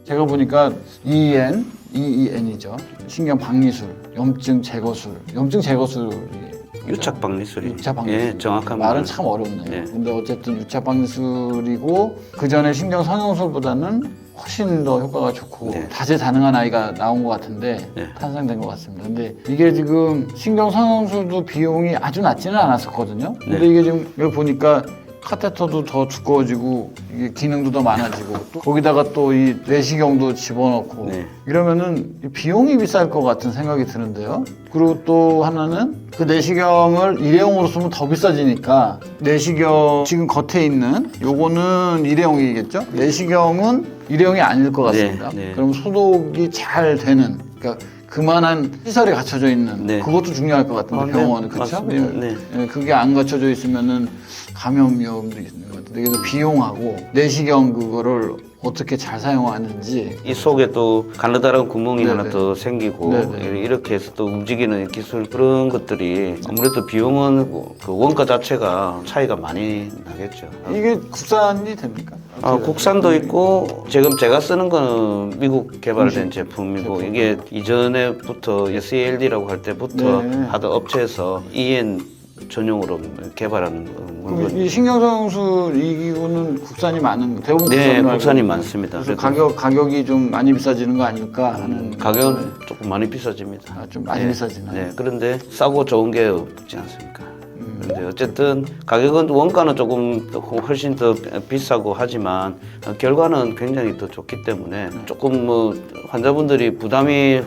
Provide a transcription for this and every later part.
제가 보니까 EEN이죠. 신경 박리술, 염증 제거술이 유착 박리술이. 유착 박리술. 예, 정확한 말은 참 어렵네요. 예. 근데 어쨌든 유착 박리술이고 그 전에 신경 성형술보다는 훨씬 더 효과가 좋고 네. 다재다능한 아이가 나온 것 같은데 네. 탄생된 것 같습니다. 근데 이게 지금 신경 성형술도 비용이 아주 낮지는 않았었거든요. 근데 네. 이게 지금 여기 보니까 카테터도 더 두꺼워지고 이게 기능도 더 많아지고 또 거기다가 또 이 내시경도 집어넣고 네. 이러면은 비용이 비쌀 것 같은 생각이 드는데요. 그리고 또 하나는 그 내시경을 일회용으로 쓰면 더 비싸지니까 내시경 지금 겉에 있는 요거는 일회용이겠죠? 내시경은 일회용이 아닐 것 같습니다. 네, 네. 그럼 소독이 잘 되는 그러니까 그만한 시설이 갖춰져 있는 네. 그것도 중요할 것 같은데 네, 병원은 그렇죠? 맞습니다. 네. 예, 그게 안 갖춰져 있으면은 감염 위험도 있는 것 같은데 그래서 비용하고 내시경 그거를 어떻게 잘 사용하는지 이 속에 또 가느다란 구멍이 네네. 하나 더 생기고 네네. 이렇게 해서 또 움직이는 기술 그런 것들이 아무래도 비용은 그 원가 자체가 차이가 많이 나겠죠. 이게 국산이 됩니까? 국산도 있고 지금 제가 쓰는 거는 미국 개발된 제품이고 이게 이전에부터 SELD라고 할 때부터 네. 하던 업체에서 EN 전용으로 개발하는 그럼 물건. 이 신경성술 이 기구는 국산이 많은 대부분 네, 국산으로 국산이 알고 많습니다. 그래서 그래도 가격이 좀 많이 비싸지는 거 아닐까 하는 가격은 조금 많이 비싸집니다. 좀 많이 비싸지나요? 네, 그런데 싸고 좋은 게 없지 않습니까? 그런데 어쨌든 가격은 원가는 조금 훨씬 더 비싸고 하지만 결과는 굉장히 더 좋기 때문에 조금 뭐 환자분들이 부담이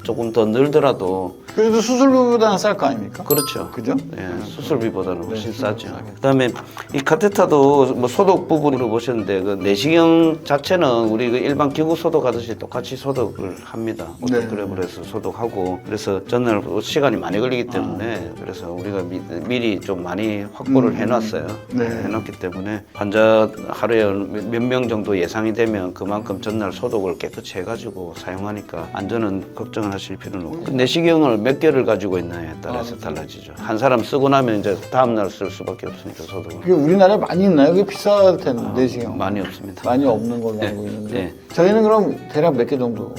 조금 더 늘더라도 그래도 수술비보다는 쌀 거 아닙니까? 그렇죠. 그죠? 네, 수술비보다는 훨씬 네, 싸죠. 싸게. 그다음에 이 카테터도 뭐 소독 부분으로 보셨는데 그 내시경 자체는 우리 그 일반 기구 소독하듯이 똑같이 소독을 합니다. 네. 오토크랩을 해서 소독하고 그래서 전날 시간이 많이 걸리기 때문에 그래서 우리가 미리 좀 많이 확보를 해놨어요. 네. 해놨기 때문에 환자 하루에 몇 명 정도 예상이 되면 그만큼 전날 소독을 깨끗이 해가지고 사용하니까 안전은 걱정을 하실 필요는 없고 내시경을 몇 개를 가지고 있느냐에 따라서 달라지죠. 한 사람 쓰고 나면 이제 다음 날 쓸 수밖에 없으니까 소독을. 그게 우리나라에 많이 있나요? 그게 비쌀 텐데 내시경 많이 없습니다. 많이 없는 걸로 알고 있는데 네. 저희는 그럼 대략 몇 개 정도?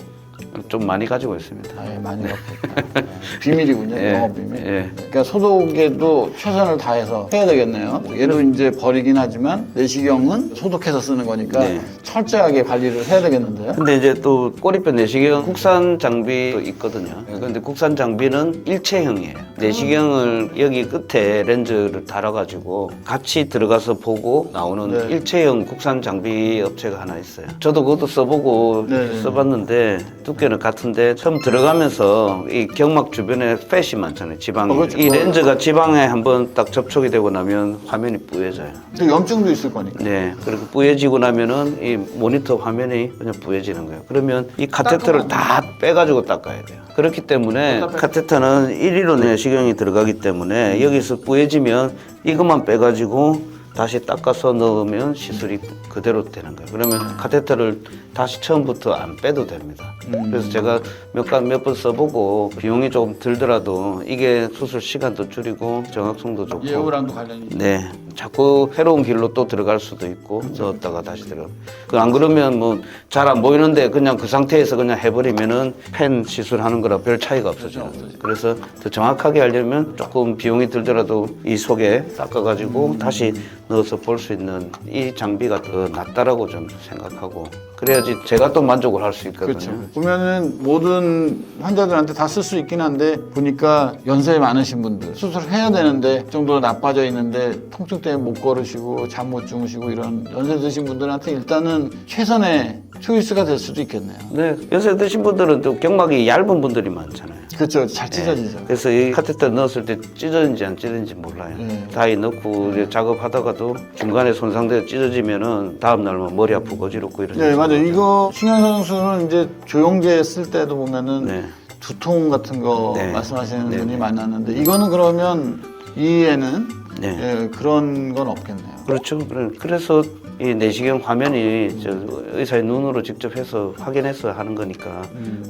좀 많이 가지고 있습니다. 아예 많이 없겠다. 비밀이군요. 예, 영업 비밀. 예. 그러니까 소독에도 최선을 다해서 해야 되겠네요. 얘도 이제 버리긴 하지만 내시경은 소독해서 쓰는 거니까 네. 철저하게 관리를 해야 되겠는데요. 근데 이제 또 꼬리뼈 내시경 국산 장비도 있거든요. 근데 국산 장비는 일체형이에요. 내시경을 여기 끝에 렌즈를 달아가지고 같이 들어가서 보고 나오는 네. 일체형 국산 장비 업체가 하나 있어요. 저도 그것도 써보고 네. 써봤는데 두께는 같은데 처음 들어가면서 이 경막 주변에 팻이 많잖아요. 지방이. 그렇죠. 이 렌즈가 지방에 한번 딱 접촉이 되고 나면 화면이 뿌얘져요. 또 염증도 있을 거니까. 네, 그리고 뿌얘지고 나면은 이 모니터 화면이 그냥 뿌얘지는 거예요. 그러면 이 카테터를 다 빼가지고 닦아야 돼요. 그렇기 때문에 카테터는 1위로 내시경이 들어가기 때문에 여기서 뿌얘지면 이것만 빼가지고 다시 닦아서 넣으면 시술이 그대로 되는 거예요. 그러면 카테터를 다시 처음부터 안 빼도 됩니다. 그래서 제가 몇 번 써보고 비용이 조금 들더라도 이게 수술 시간도 줄이고 정확성도 좋고 예후랑도 관련이 있죠. 네, 자꾸 새로운 길로 또 들어갈 수도 있고 넣었다가 다시 들어. 안 그러면 뭐 잘 안 보이는데 그냥 그 상태에서 그냥 해버리면은 펜 시술하는 거랑 별 차이가 없어져요. 그래서 더 정확하게 하려면 조금 비용이 들더라도 이 속에 닦아가지고 다시 넣어서 볼 수 있는 이 장비가 더 낫다라고 좀 생각하고 그래야지 제가 또 만족을 할 수 있거든요. 그렇죠. 보면은 모든 환자들한테 다 쓸 수 있긴 한데 보니까 연세 많으신 분들 수술해야 되는데 정도로 나빠져 있는데 통증 때문에 못 걸으시고 잠 못 주무시고 이런 연세 드신 분들한테 일단은 최선의 초이스가 될 수도 있겠네요. 네, 연세 드신 분들은 또 경막이 얇은 분들이 많잖아요. 그렇죠. 잘 찢어지죠. 그래서 이 카테터 넣었을 때 찢어진지 안 찢어진지 몰라요. 다이 넣고 이제 작업하다가도 중간에 손상돼서 찢어지면은 다음 날 뭐 머리 아프고 어지럽고 이런. 네, 맞아요. 이거 신경성술은 이제 조영제 쓸 때도 보면은 네. 두통 같은 거 네. 말씀하시는 네. 분이 많았는데 이거는 그러면 이에는 네. 예, 그런 건 없겠네요. 그렇죠. 그래서 이 내시경 화면이 저 의사의 눈으로 직접 해서 확인해서 하는 거니까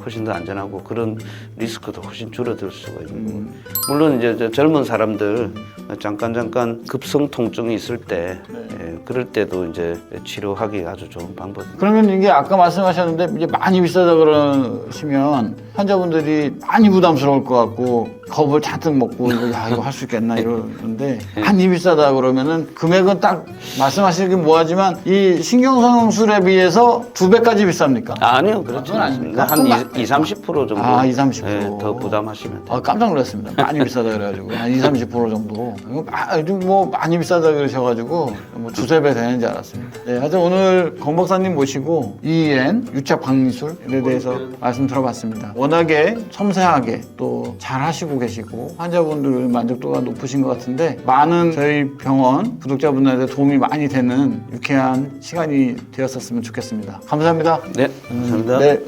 훨씬 더 안전하고 그런 리스크도 훨씬 줄어들 수가 있는 거고. 물론 이제 저 젊은 사람들 잠깐 급성 통증이 있을 때 예, 그럴 때도 이제 치료하기 아주 좋은 방법입니다. 그러면 이게 아까 말씀하셨는데 이제 많이 비싸다 그러시면 환자분들이 많이 부담스러울 것 같고 겁을 잔뜩 먹고 이거 할 수 있겠나 이러는데 많이 비싸다 그러면은 금액은 딱 말씀하시긴 뭐하지만 이 신경성형술에 비해서 2배까지 비쌉니까? 아니요, 그렇지 않습니다. 한 20-30% 정도 아, 20-30%. 예, 더 부담하시면 돼요. 깜짝 놀랐습니다. 많이 비싸다 그래가지고 한 20-30% 정도. 이거 뭐 많이 비싸다 그러셔가지고 뭐 2-3배 되는 줄 알았습니다. 네, 하여튼 오늘 권 박사님 모시고 EN 유착 박리술에 대해서 말씀 들어봤습니다. 워낙에 섬세하게 또 잘 하시고 계시고 환자분들 만족도가 높으신 것 같은데 많은 저희 병원 구독자분들한테 도움이 많이 되는 유쾌한 시간이 되었었으면 좋겠습니다. 감사합니다. 네, 감사합니다. 네.